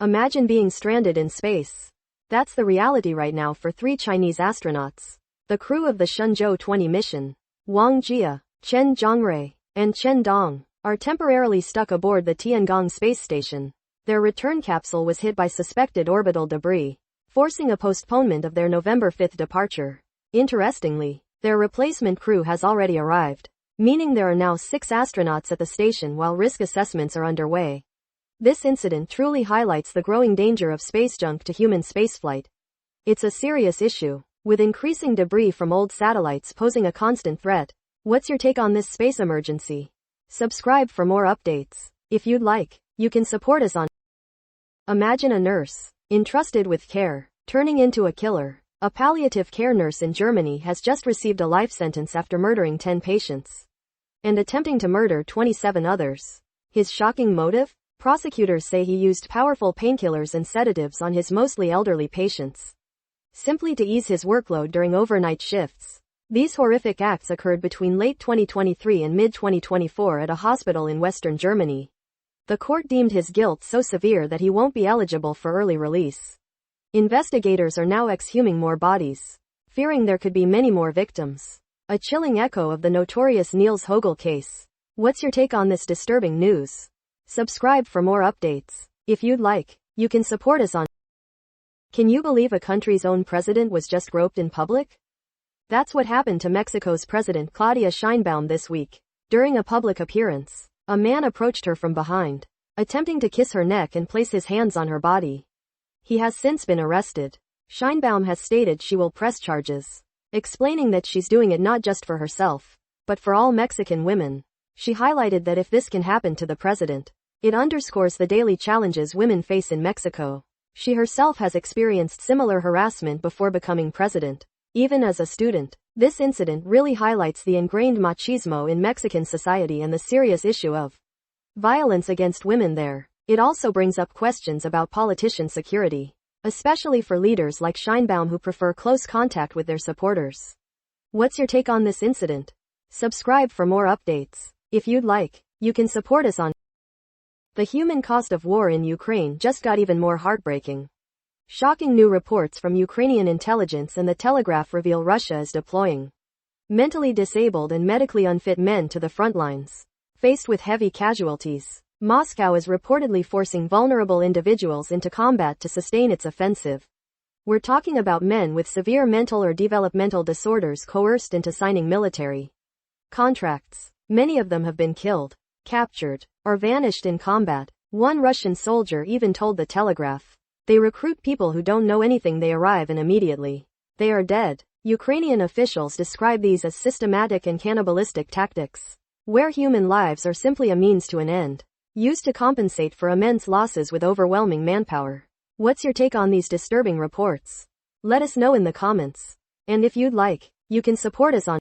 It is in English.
Imagine being stranded in space. That's the reality right now for 3 Chinese astronauts. The crew of the Shenzhou 20 mission, Wang Jia, Chen Zhongrui, and Chen Dong, are temporarily stuck aboard the Tiangong space station. Their return capsule was hit by suspected orbital debris, forcing a postponement of their November 5 departure. Interestingly, their replacement crew has already arrived, meaning there are now 6 astronauts at the station while risk assessments are underway. This incident truly highlights the growing danger of space junk to human spaceflight. It's a serious issue, with increasing debris from old satellites posing a constant threat. What's your take on this space emergency? Subscribe for more updates. If you'd like, you can support us on. Imagine a nurse, entrusted with care, turning into a killer. A palliative care nurse in Germany has just received a life sentence after murdering 10 patients and attempting to murder 27 others. His shocking motive? Prosecutors say he used powerful painkillers and sedatives on his mostly elderly patients, simply to ease his workload during overnight shifts. These horrific acts occurred between late 2023 and mid-2024 at a hospital in Western Germany. The court deemed his guilt so severe that he won't be eligible for early release. Investigators are now exhuming more bodies, fearing there could be many more victims. A chilling echo of the notorious Niels Hogel case. What's your take on this disturbing news? Subscribe for more updates. If you'd like, you can support us on. Can you believe a country's own president was just groped in public? That's what happened to Mexico's President Claudia Sheinbaum this week. During a public appearance, a man approached her from behind, attempting to kiss her neck and place his hands on her body. He has since been arrested. Sheinbaum has stated she will press charges, explaining that she's doing it not just for herself, but for all Mexican women. She highlighted that if this can happen to the president, it underscores the daily challenges women face in Mexico. She herself has experienced similar harassment before becoming president. Even as a student, this incident really highlights the ingrained machismo in Mexican society and the serious issue of violence against women there. It also brings up questions about politician security, especially for leaders like Sheinbaum who prefer close contact with their supporters. What's your take on this incident? Subscribe for more updates. If you'd like, you can support us on. The human cost of war in Ukraine just got even more heartbreaking. Shocking new reports from Ukrainian intelligence and the Telegraph reveal Russia is deploying mentally disabled and medically unfit men to the front lines. Faced with heavy casualties, Moscow is reportedly forcing vulnerable individuals into combat to sustain its offensive. We're talking about men with severe mental or developmental disorders coerced into signing military contracts. Many of them have been killed, captured, or vanished in combat. One Russian soldier even told the Telegraph, "They recruit people who don't know anything, they arrive and immediately they are dead." Ukrainian officials describe these as systematic and cannibalistic tactics, where human lives are simply a means to an end, used to compensate for immense losses with overwhelming manpower. What's your take on these disturbing reports? Let us know in the comments. And if you'd like, you can support us on